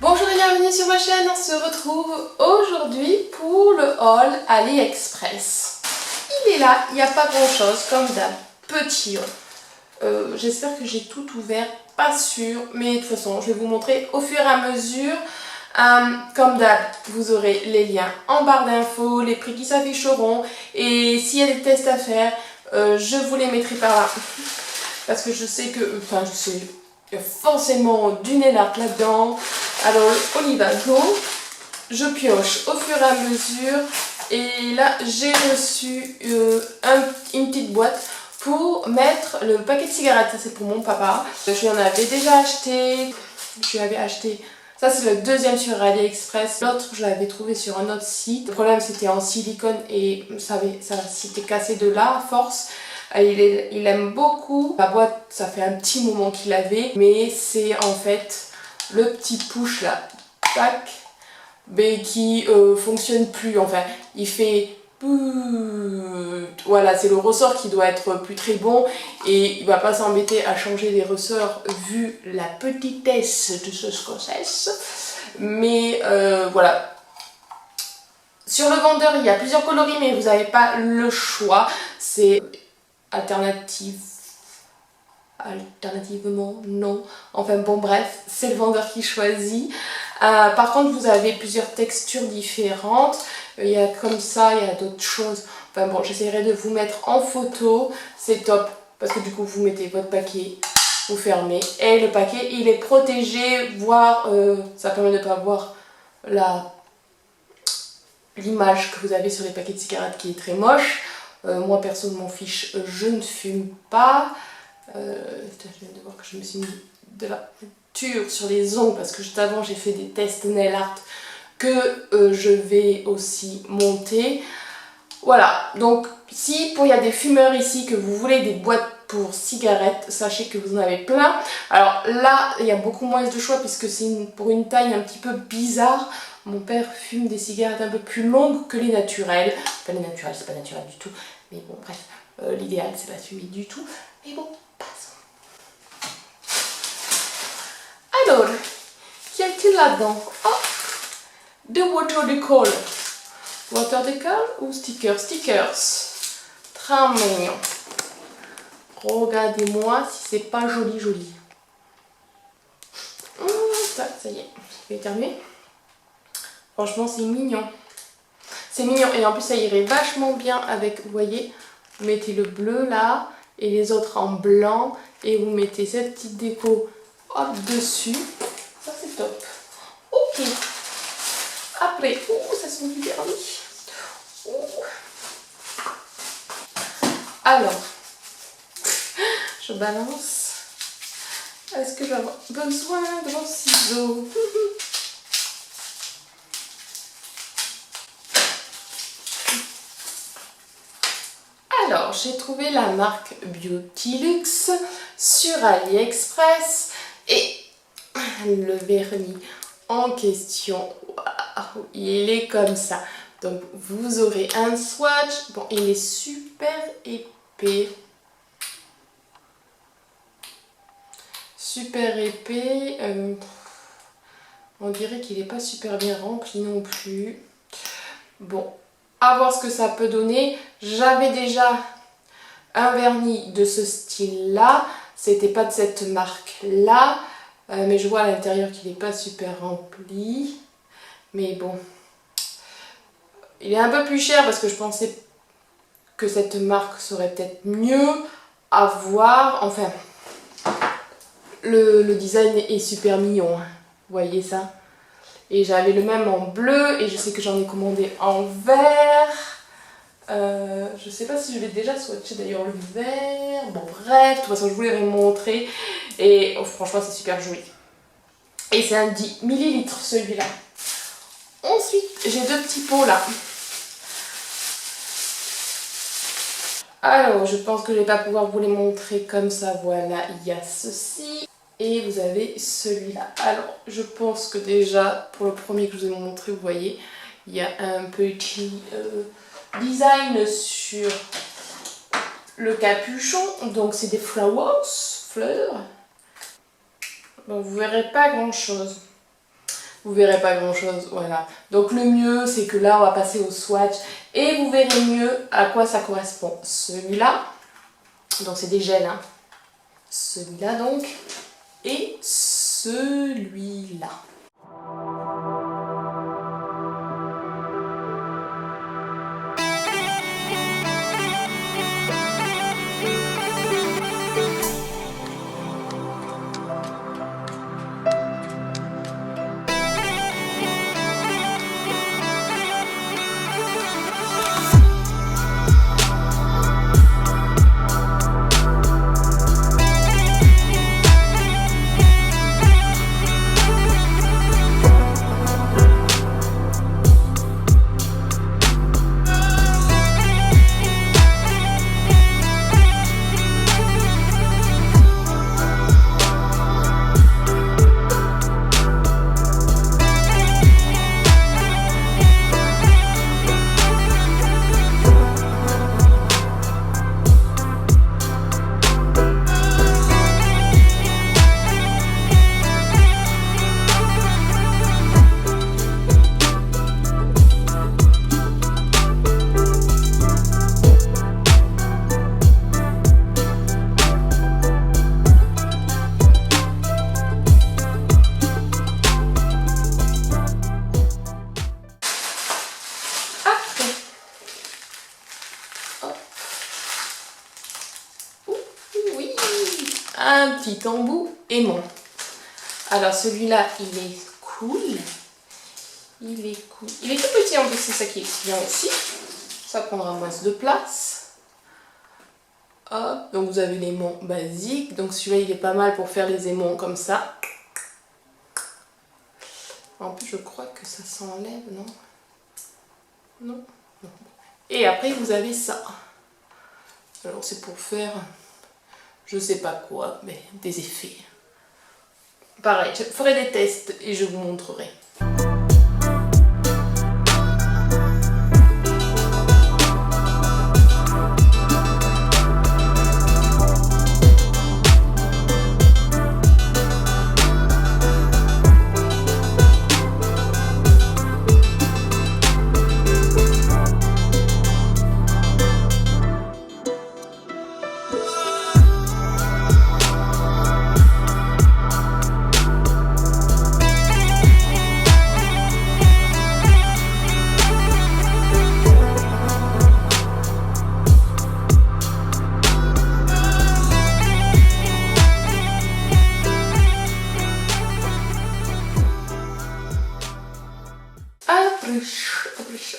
Bonjour et bienvenue sur ma chaîne, on se retrouve aujourd'hui pour le haul AliExpress. Il est là, il n'y a pas grand chose comme d'hab, petit haul. J'espère que j'ai tout ouvert, pas sûr, mais de toute façon je vais vous montrer au fur et à mesure. Comme d'hab, vous aurez les liens en barre d'infos, les prix qui s'afficheront et s'il y a des tests à faire, je vous les mettrai par là. Parce que je sais que, il y a forcément du nail art là-dedans. Alors on y va, go. Je pioche au fur et à mesure. Et là j'ai reçu une petite boîte pour mettre le paquet de cigarettes. Ça c'est pour mon papa. Je lui en avais déjà acheté. Je lui avais acheté. Ça c'est le deuxième sur AliExpress. L'autre je l'avais trouvé sur un autre site. Le problème c'était en silicone et ça s'était cassé de là à force. Il aime beaucoup. La boîte, ça fait un petit moment qu'il l'avait, mais c'est en fait le petit push là, tac, mais qui fonctionne plus. Enfin, il fait voilà, c'est le ressort qui doit être plus très bon et il va pas s'embêter à changer les ressorts vu la petitesse de ce Scorsese. Mais voilà. Sur le vendeur, il y a plusieurs coloris, mais vous n'avez pas le choix. C'est alternativement, non. Enfin bon, bref, c'est le vendeur qui choisit. Par contre, vous avez plusieurs textures différentes. Il y a comme ça, il y a d'autres choses. Enfin bon, j'essaierai de vous mettre en photo. C'est top parce que du coup, vous mettez votre paquet, vous fermez et le paquet, il est protégé, voire ça permet de ne pas voir l'image que vous avez sur les paquets de cigarettes qui est très moche. Moi perso, je m'en fiche, je ne fume pas. Je viens de voir que je me suis mis de la peinture sur les ongles parce que juste avant j'ai fait des tests nail art que je vais aussi monter. Voilà, donc si il y a des fumeurs ici que vous voulez des boîtes pour cigarettes, sachez que vous en avez plein. Alors là, il y a beaucoup moins de choix puisque c'est pour une taille un petit peu bizarre. Mon père fume des cigarettes un peu plus longues que les naturelles. Enfin, les naturelles, c'est pas naturel du tout. Mais bon, bref, l'idéal, c'est pas de fumer du tout. Mais bon, passons. Alors, qu'y a-t-il là-dedans? Oh, de water decor. Water decor ou stickers? Stickers. Très mignon. Regardez-moi si c'est pas joli, joli. Ça y est, je vais éternuer. Franchement, c'est mignon. C'est mignon et en plus ça irait vachement bien avec, vous voyez, vous mettez le bleu là et les autres en blanc et vous mettez cette petite déco hop dessus. Ça c'est top. Ok. Après, ça sent du vernis. Alors, je balance. Est-ce que je vais avoir besoin de mon ciseau? Alors, j'ai trouvé la marque Beautylux sur AliExpress et le vernis en question, waouh, il est comme ça. Donc, vous aurez un swatch. Bon, il est super épais. Super épais. On dirait qu'il n'est pas super bien rempli non plus. Bon. À voir ce que ça peut donner. J'avais déjà un vernis de ce style là, c'était pas de cette marque là, mais je vois à l'intérieur qu'il n'est pas super rempli, mais bon, il est un peu plus cher parce que je pensais que cette marque serait peut-être mieux à voir. Enfin, le design est super mignon, hein. Vous voyez ça? Et j'avais le même en bleu et je sais que j'en ai commandé en vert. Je sais pas si je l'ai déjà swatché d'ailleurs le vert. Bon bref, de toute façon je vous l'avais montré. Et oh, franchement c'est super joli. Et c'est un 10 ml celui-là. Ensuite j'ai deux petits pots là. Alors je pense que je vais pas pouvoir vous les montrer comme ça. Voilà, il y a ceci. Et vous avez celui-là. Alors, je pense que déjà, pour le premier que je vous ai montré, vous voyez, il y a un petit design sur le capuchon, donc c'est des flowers, fleurs. Bon, vous verrez pas grand chose. Vous verrez pas grand chose, voilà. Donc le mieux, c'est que là, on va passer au swatch et vous verrez mieux à quoi ça correspond. Celui-là, donc c'est des gels, hein. Celui-là donc, et celui-là. Un petit embout aimant. Alors celui-là, il est cool. Il est cool. Il est tout petit en plus, c'est ça qui est bien aussi. Ça prendra moins de place. Hop, donc vous avez l'aimant basique. Donc celui-là, il est pas mal pour faire les aimants comme ça. En plus, je crois que ça s'enlève, non? Non, non. Et après, vous avez ça. Alors c'est pour faire... je sais pas quoi, mais des effets. Pareil, je ferai des tests et je vous montrerai.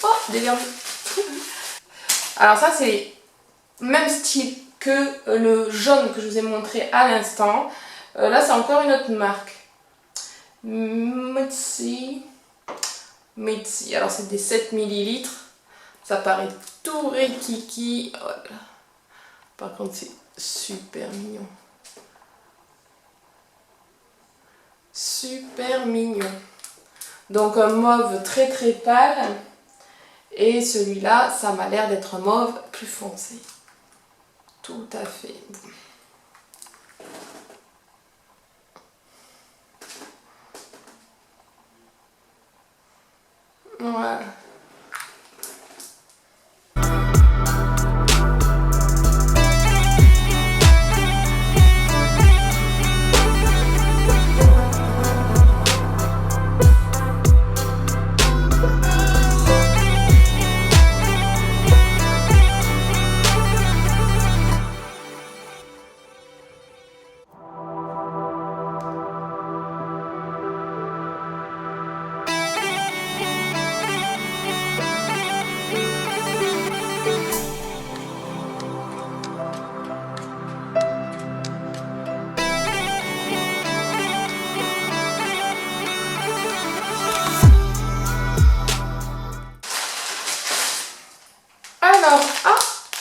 Oh, des vernis. Alors ça c'est le même style que le jaune que je vous ai montré à l'instant. Là c'est encore une autre marque. Mitzi. Alors c'est des 7 ml. Ça paraît tout rikiki. Oh là là. Par contre c'est super mignon. Super mignon. Donc un mauve très très pâle. Et celui-là, ça m'a l'air d'être un mauve plus foncé. Tout à fait. Voilà.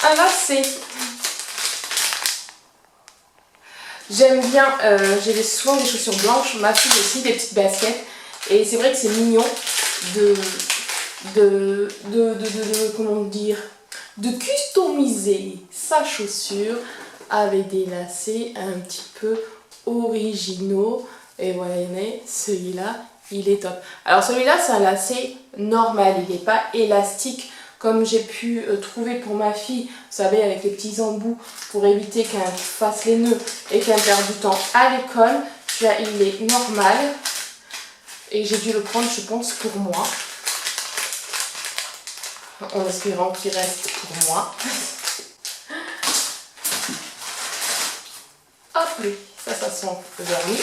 Un lacet. J'aime bien, j'ai souvent des chaussures blanches, ma fille aussi, des petites baskets. Et c'est vrai que c'est mignon comment dire, de customiser sa chaussure avec des lacets un petit peu originaux. Et voyez, celui-là, il est top. Alors celui-là, c'est un lacet normal, il n'est pas élastique comme j'ai pu trouver pour ma fille, vous savez, avec les petits embouts pour éviter qu'elle fasse les nœuds et qu'elle perde du temps à l'école. Celui-là, il est normal et j'ai dû le prendre, je pense, pour moi. En espérant qu'il reste pour moi. Hop, ça sent le vernis.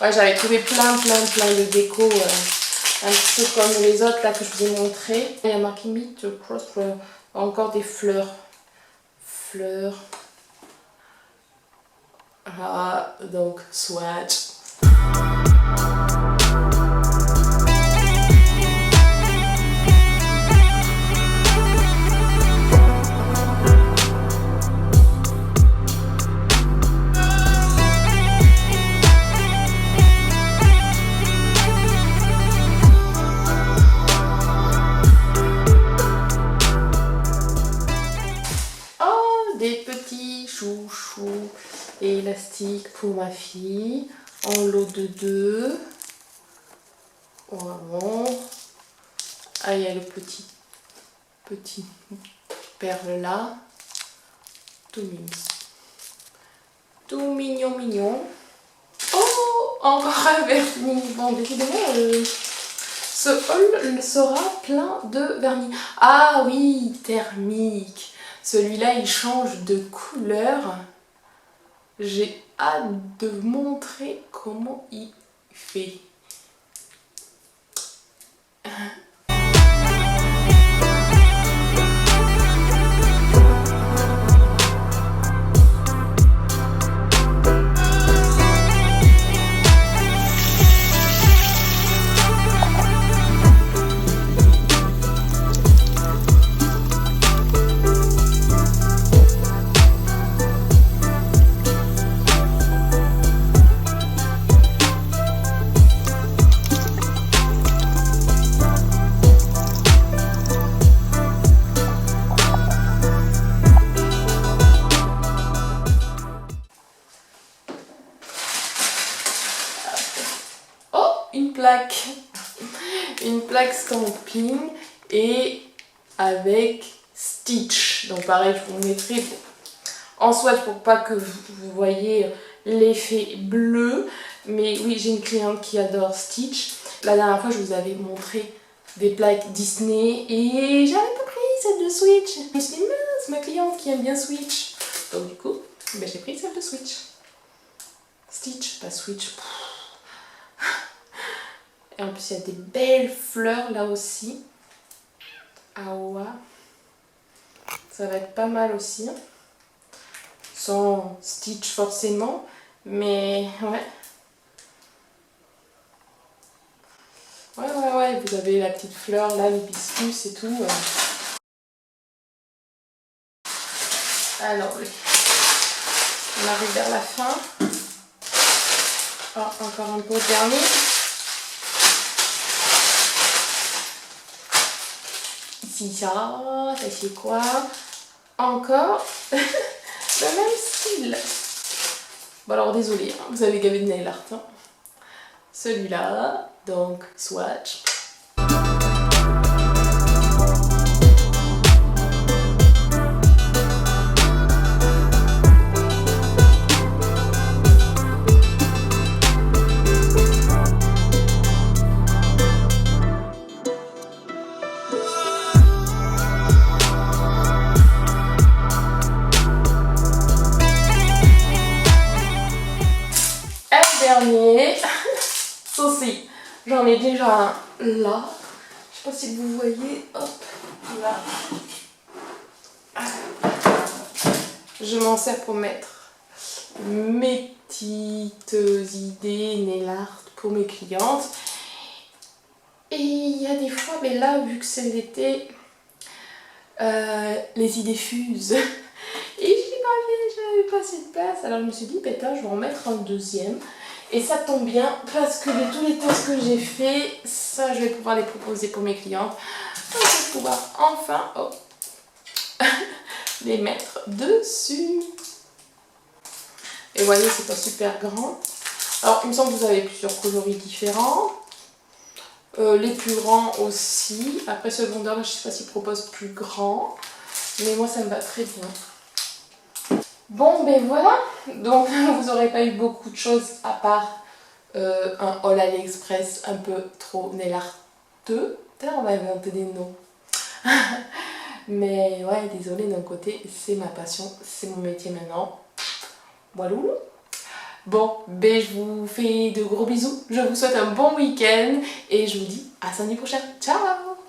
Ouais, j'avais trouvé plein de déco, un petit peu comme les autres là que je vous ai montré. Il y a marqué Meet Cross, encore des fleurs. Fleurs. Ah, donc swatch. Des petits chouchous élastiques pour ma fille en lot de 2. Voilà. Ah, il y a le petit perle là. Tout mignon. Tout mignon. Oh, encore un vernis. Bon, décidément, ce haul sera plein de vernis. Ah oui, thermique. Celui-là, il change de couleur. J'ai hâte de vous montrer comment il fait. Une plaque stamping et avec Stitch. Donc pareil, je vous le mettrai en swatch pour pas que vous voyez l'effet bleu. Mais oui, j'ai une cliente qui adore Stitch. La dernière fois, je vous avais montré des plaques Disney et j'avais pas pris celle de Switch. Je me suis dit, c'est ma cliente qui aime bien Switch. Donc du coup, ben, j'ai pris celle de Switch. Stitch, pas Switch. Et en plus, il y a des belles fleurs là aussi. Ah ouais. Ça va être pas mal aussi. Sans Stitch forcément. Mais ouais. Ouais. Vous avez la petite fleur là, l'hibiscus et tout. Alors, on arrive vers la fin. Oh, encore un peu de vernis. Ici, ça c'est quoi? Encore le même style. Bon alors désolé, hein, vous avez gavé de nail art. Hein. Celui-là, donc swatch. Dernier, ceci, j'en ai déjà un là, je sais pas si vous voyez, hop, là, je m'en sers pour mettre mes petites idées nail art pour mes clientes, et il y a des fois, mais là vu que c'est l'été, les idées fusent, et j'avais pas assez de place, alors je me suis dit, je vais en mettre un deuxième. Et ça tombe bien parce que de tous les tests que j'ai fait, ça je vais pouvoir les proposer pour mes clientes. Donc, je vais pouvoir enfin les mettre dessus. Et vous voyez, c'est pas super grand. Alors, il me semble que vous avez plusieurs coloris différents. Les plus grands aussi. Après, ce vendeur là, je sais pas s'il propose plus grand. Mais moi, ça me va très bien. Bon, ben voilà. Donc, vous n'aurez pas eu beaucoup de choses à part un haul AliExpress un peu trop nélarteux. Putain, on va inventer des noms. Mais ouais, désolée, d'un côté, c'est ma passion, c'est mon métier maintenant. Voilà. Bon, ben je vous fais de gros bisous, je vous souhaite un bon week-end et je vous dis à samedi prochain. Ciao!